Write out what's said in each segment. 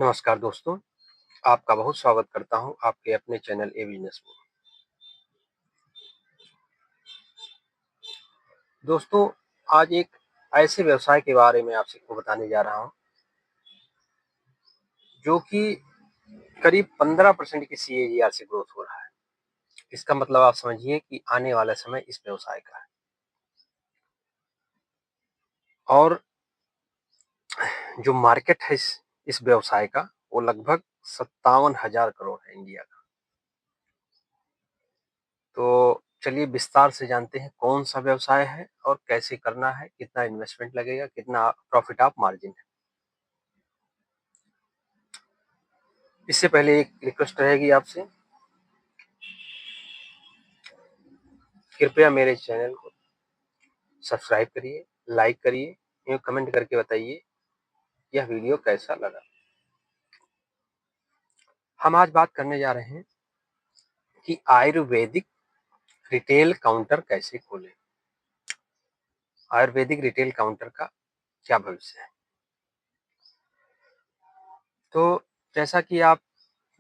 नमस्कार दोस्तों, आपका बहुत स्वागत करता हूं आपके अपने चैनल ए बिजनेस में। दोस्तों, आज एक ऐसे व्यवसाय के बारे में आपसे को बताने जा रहा हूं जो कि करीब 15% की सीएजीआर से ग्रोथ हो रहा है। इसका मतलब आप समझिए कि आने वाला समय इस व्यवसाय का है और जो मार्केट है इस व्यवसाय का वो लगभग 57,000 करोड़ है इंडिया का। तो चलिए विस्तार से जानते हैं कौन सा व्यवसाय है और कैसे करना है, कितना इन्वेस्टमेंट लगेगा, कितना प्रॉफिट ऑफ मार्जिन है। इससे पहले एक रिक्वेस्ट रहेगी आपसे, कृपया मेरे चैनल को सब्सक्राइब करिए, लाइक करिए एवं कमेंट करके बताइए यह वीडियो कैसा लगा। हम आज बात करने जा रहे हैं कि आयुर्वेदिक रिटेल काउंटर कैसे खोलें। आयुर्वेदिक रिटेल काउंटर का क्या भविष्य है। तो जैसा कि आप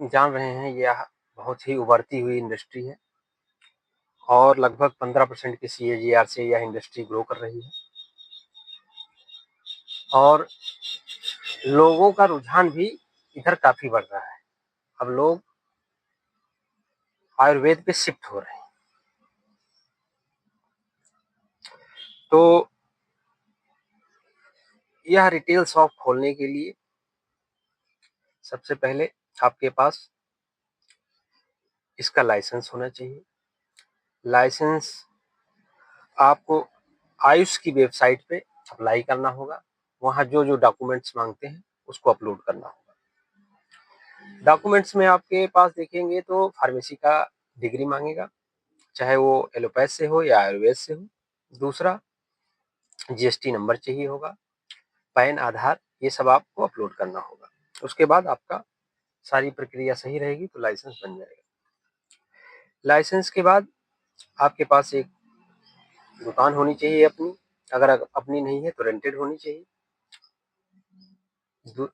जान रहे हैं, यह बहुत ही उभरती हुई इंडस्ट्री है और लगभग 15% की सीएजीआर से यह इंडस्ट्री ग्रो कर रही है और लोगों का रुझान भी इधर काफी बढ़ रहा है। अब लोग आयुर्वेद पे शिफ्ट हो रहे हैं। तो यह रिटेल शॉप खोलने के लिए सबसे पहले आपके पास इसका लाइसेंस होना चाहिए। लाइसेंस आपको आयुष की वेबसाइट पे अप्लाई करना होगा। वहाँ जो जो डॉक्यूमेंट्स मांगते हैं उसको अपलोड करना होगा। डॉक्यूमेंट्स में आपके पास देखेंगे तो फार्मेसी का डिग्री मांगेगा, चाहे वो एलोपैथ से हो या आयुर्वेद से हो। दूसरा, जीएसटी नंबर चाहिए होगा, पैन, आधार, ये सब आपको अपलोड करना होगा। उसके बाद आपका सारी प्रक्रिया सही रहेगी तो लाइसेंस बन जाएगा। लाइसेंस के बाद आपके पास एक दुकान होनी चाहिए अपनी। अगर अपनी नहीं है तो रेंटेड होनी चाहिए।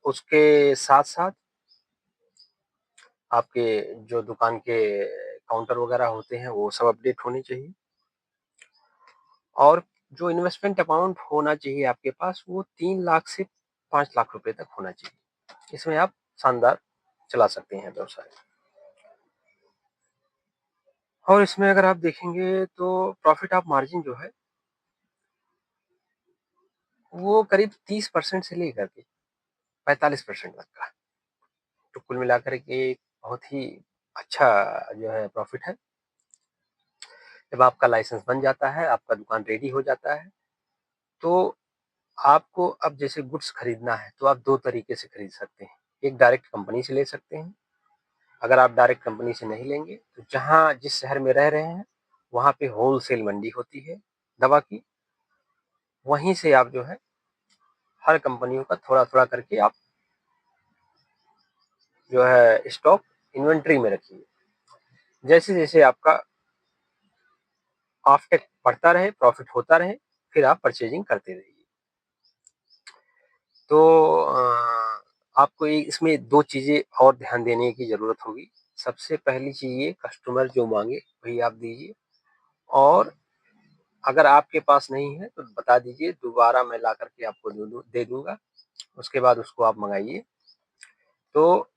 उसके साथ साथ आपके जो दुकान के काउंटर वगैरह होते हैं वो सब अपडेट होने चाहिए और जो इन्वेस्टमेंट अमाउंट होना चाहिए आपके पास वो 3 लाख से 5 लाख रुपए तक होना चाहिए। इसमें आप शानदार चला सकते हैं व्यवसाय। और इसमें अगर आप देखेंगे तो प्रॉफिट ऑफ मार्जिन जो है वो करीब 30% से लेकर के 45% तक का। तो कुल मिलाकर के बहुत ही अच्छा जो है प्रॉफिट है। जब आपका लाइसेंस बन जाता है, आपका दुकान रेडी हो जाता है, तो आपको अब जैसे गुड्स खरीदना है तो आप दो तरीके से खरीद सकते हैं। एक डायरेक्ट कंपनी से ले सकते हैं। अगर आप डायरेक्ट कंपनी से नहीं लेंगे तो जहाँ जिस शहर में रह रहे हैं वहाँ पे होलसेल मंडी होती है दवा की, वहीं से आप जो है हर कंपनियों का थोड़ा थोड़ा करके आप जो है स्टॉक इन्वेंट्री में रखिए। जैसे जैसे आपका ऑफटेक बढ़ता रहे, प्रॉफिट होता रहे, फिर आप परचेजिंग करते रहिए। तो आपको इसमें दो चीजें और ध्यान देने की जरूरत होगी। सबसे पहली चीज ये, कस्टमर जो मांगे वही आप दीजिए और अगर आपके पास नहीं है तो बता दीजिए, दोबारा मैं ला करके आपको दे दूंगा। उसके बाद उसको आप मंगाइए। तो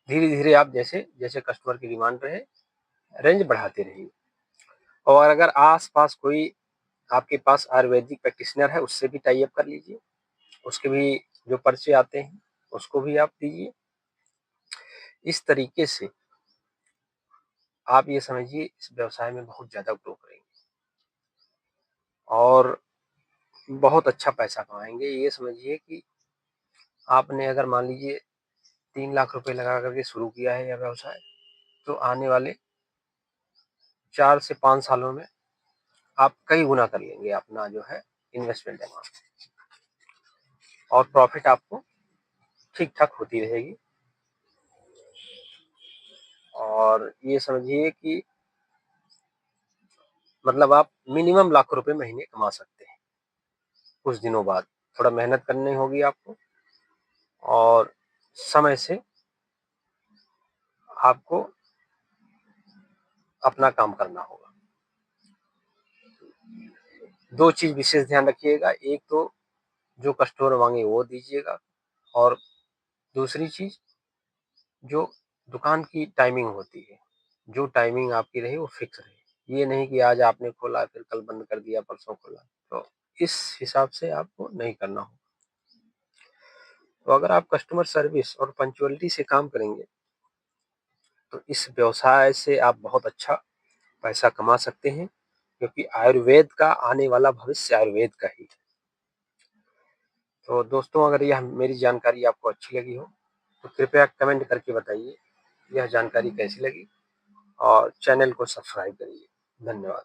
धीरे धीरे आप जैसे जैसे कस्टमर की डिमांड रहे रेंज बढ़ाते रहिए। और अगर आस पास कोई आपके पास आयुर्वेदिक प्रैक्टिशनर है उससे भी टाई अप कर लीजिए। उसके भी जो पर्चे आते हैं उसको भी आप दीजिए। इस तरीके से आप ये समझिए इस व्यवसाय में बहुत ज्यादा ग्रो करेंगे और बहुत अच्छा पैसा कमाएंगे। ये समझिए कि आपने अगर मान लीजिए 3 लाख रुपए लगा करके शुरू किया है यह व्यवसाय, तो आने वाले 4 से 5 सालों में आप कई गुना कर लेंगे अपना जो है इन्वेस्टमेंट अमाउंट और प्रॉफिट आपको ठीक ठाक होती रहेगी। और ये समझिए कि मतलब आप मिनिमम लाखों रुपए महीने कमा सकते हैं कुछ दिनों बाद। थोड़ा मेहनत करनी होगी आपको और समय से आपको अपना काम करना होगा। 2 चीज़ विशेष ध्यान रखिएगा, एक तो जो कस्टमर माँगे वो दीजिएगा और दूसरी चीज़ जो दुकान की टाइमिंग होती है, जो टाइमिंग आपकी रहे वो फिक्स रहे। ये नहीं कि आज आपने खोला फिर कल बंद कर दिया, परसों खोला, तो इस हिसाब से आपको नहीं करना होगा। तो अगर आप कस्टमर सर्विस और पंक्चुअलिटी से काम करेंगे, तो इस व्यवसाय से आप बहुत अच्छा पैसा कमा सकते हैं, क्योंकि आयुर्वेद का आने वाला भविष्य आयुर्वेद का ही है। तो दोस्तों, अगर यह मेरी जानकारी आपको अच्छी लगी हो, तो कृपया कमेंट करके बताइए, यह जानकारी कैसी लगी और चैनल को सब्सक्राइब करिए। धन्यवाद।